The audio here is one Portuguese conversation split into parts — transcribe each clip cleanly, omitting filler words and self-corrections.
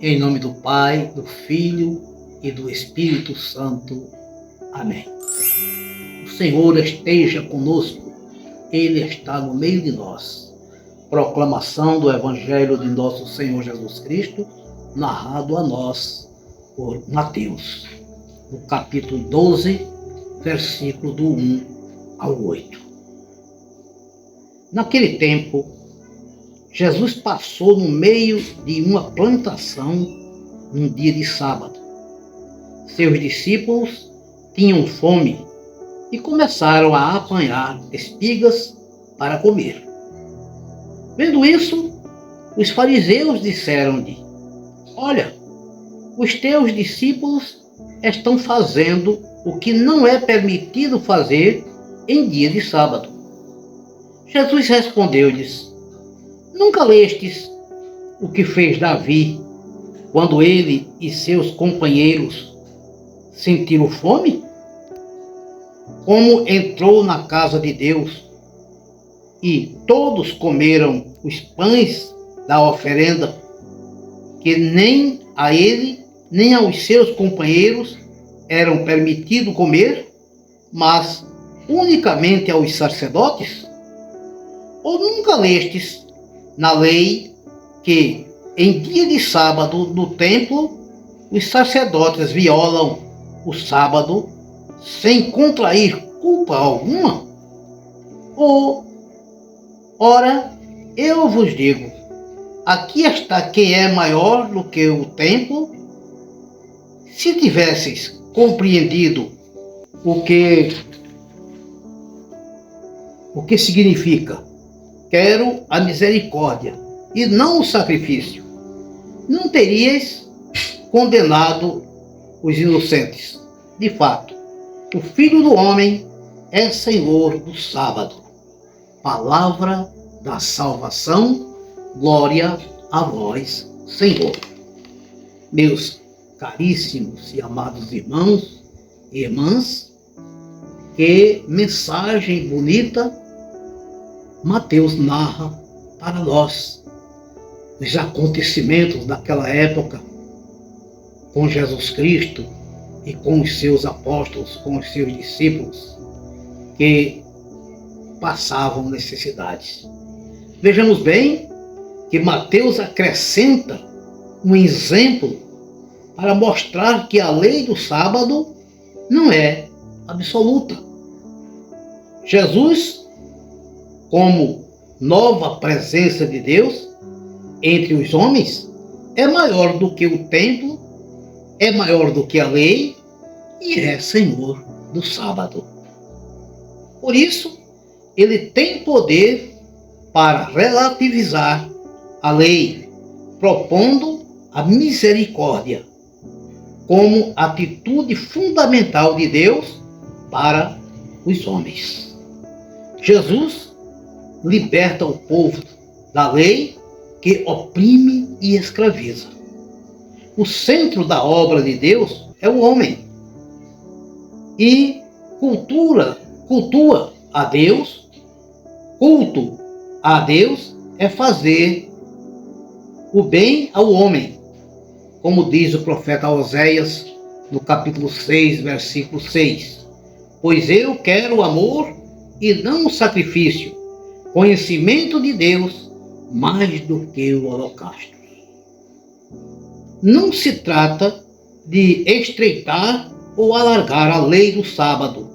Em nome do Pai, do Filho e do Espírito Santo. Amém. O Senhor esteja conosco, Ele está no meio de nós. Proclamação do Evangelho de nosso Senhor Jesus Cristo, narrado a nós por Mateus, no capítulo 12, versículo do 1 ao 8. Naquele tempo, Jesus passou no meio de uma plantação num dia de sábado. Seus discípulos tinham fome e começaram a apanhar espigas para comer. Vendo isso, os fariseus disseram-lhe: Olha, os teus discípulos estão fazendo o que não é permitido fazer em dia de sábado. Jesus respondeu-lhes: Nunca lestes o que fez Davi quando ele e seus companheiros sentiram fome? Como entrou na casa de Deus e todos comeram os pães da oferenda, que nem a ele nem aos seus companheiros eram permitido comer, mas unicamente aos sacerdotes? Ou nunca lestes na lei que, em dia de sábado no templo, os sacerdotes violam o sábado sem contrair culpa alguma? Ora, eu vos digo, aqui está quem é maior do que o templo. Se tivesseis compreendido o que significa quero a misericórdia e não o sacrifício, não teríeis condenado os inocentes. De fato, o Filho do Homem é Senhor do sábado. Palavra da salvação, glória a vós, Senhor. Meus caríssimos e amados irmãos e irmãs, que mensagem bonita Mateus narra para nós os acontecimentos daquela época com Jesus Cristo e com os seus apóstolos, com os seus discípulos que passavam necessidades. Vejamos bem que Mateus acrescenta um exemplo para mostrar que a lei do sábado não é absoluta. Jesus, como nova presença de Deus entre os homens, é maior do que o templo, é maior do que a lei e é Senhor do sábado. Por isso, ele tem poder para relativizar a lei, propondo a misericórdia como atitude fundamental de Deus para os homens. Jesus liberta o povo da lei que oprime e escraviza. O centro da obra de Deus é o homem. E cultua a Deus, culto a Deus é fazer o bem ao homem, como diz o profeta Oséias no capítulo 6, versículo 6. Pois eu quero o amor e não o sacrifício, conhecimento de Deus mais do que o holocausto. Não se trata de estreitar ou alargar a lei do sábado,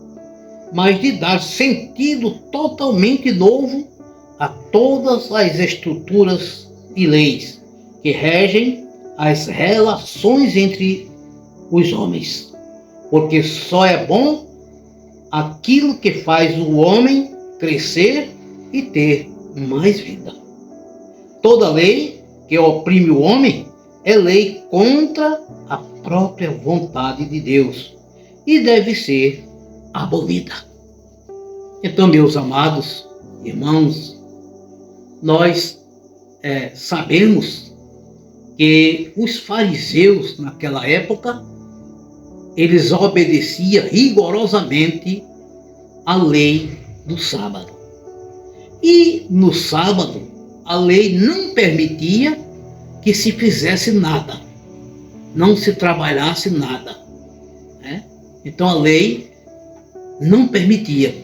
mas de dar sentido totalmente novo a todas as estruturas e leis que regem as relações entre os homens. Porque só é bom aquilo que faz o homem crescer e ter mais vida. Toda lei que oprime o homem é lei contra a própria vontade de Deus e deve ser abolida. Então, meus amados irmãos, nós sabemos que os fariseus naquela época, eles obedeciam rigorosamente a lei do sábado. E no sábado, a lei não permitia que se fizesse nada, não se trabalhasse nada, né? Então a lei não permitia.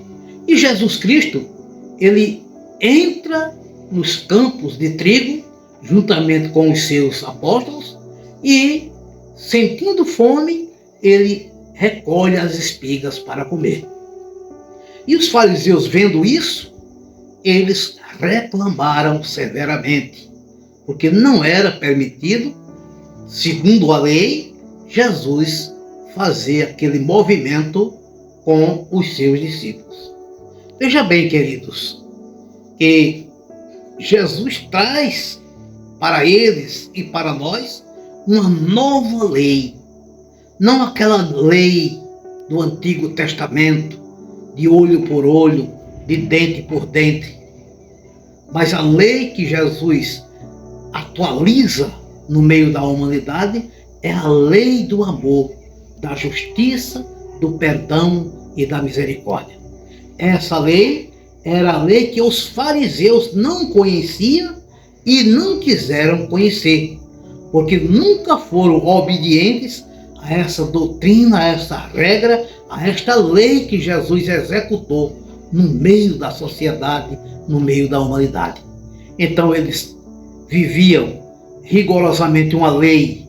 E Jesus Cristo, ele entra nos campos de trigo, juntamente com os seus apóstolos, e, sentindo fome, ele recolhe as espigas para comer. E os fariseus, vendo isso, eles reclamaram severamente, porque não era permitido, segundo a lei, Jesus fazer aquele movimento com os seus discípulos. Veja bem, queridos, que Jesus traz para eles e para nós uma nova lei. Não aquela lei do Antigo Testamento, de olho por olho, de dente por dente, mas a lei que Jesus atualiza no meio da humanidade é a lei do amor, da justiça, do perdão e da misericórdia. Essa lei era a lei que os fariseus não conheciam e não quiseram conhecer, porque nunca foram obedientes a essa doutrina, a essa regra, a esta lei que Jesus executou no meio da sociedade, no meio da humanidade. Então eles viviam rigorosamente uma lei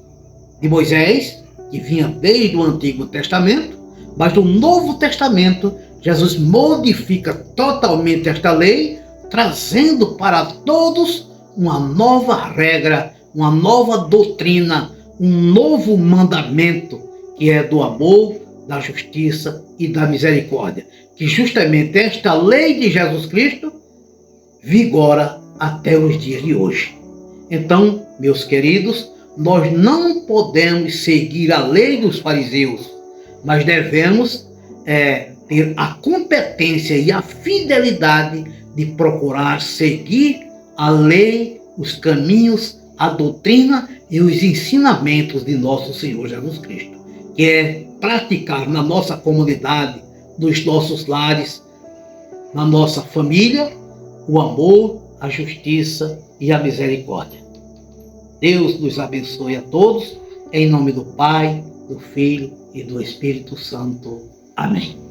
de Moisés, que vinha desde o Antigo Testamento, mas no Novo Testamento Jesus modifica totalmente esta lei, trazendo para todos uma nova regra, uma nova doutrina, um novo mandamento, que é do amor, da justiça e da misericórdia. Que justamente esta lei de Jesus Cristo vigora até os dias de hoje. Então, meus queridos, nós não podemos seguir a lei dos fariseus, mas devemos ter a competência e a fidelidade de procurar seguir a lei, os caminhos, a doutrina e os ensinamentos de nosso Senhor Jesus Cristo, que é praticar na nossa comunidade, nos nossos lares, na nossa família, o amor, a justiça e a misericórdia. Deus nos abençoe a todos, em nome do Pai, do Filho e do Espírito Santo. Amém.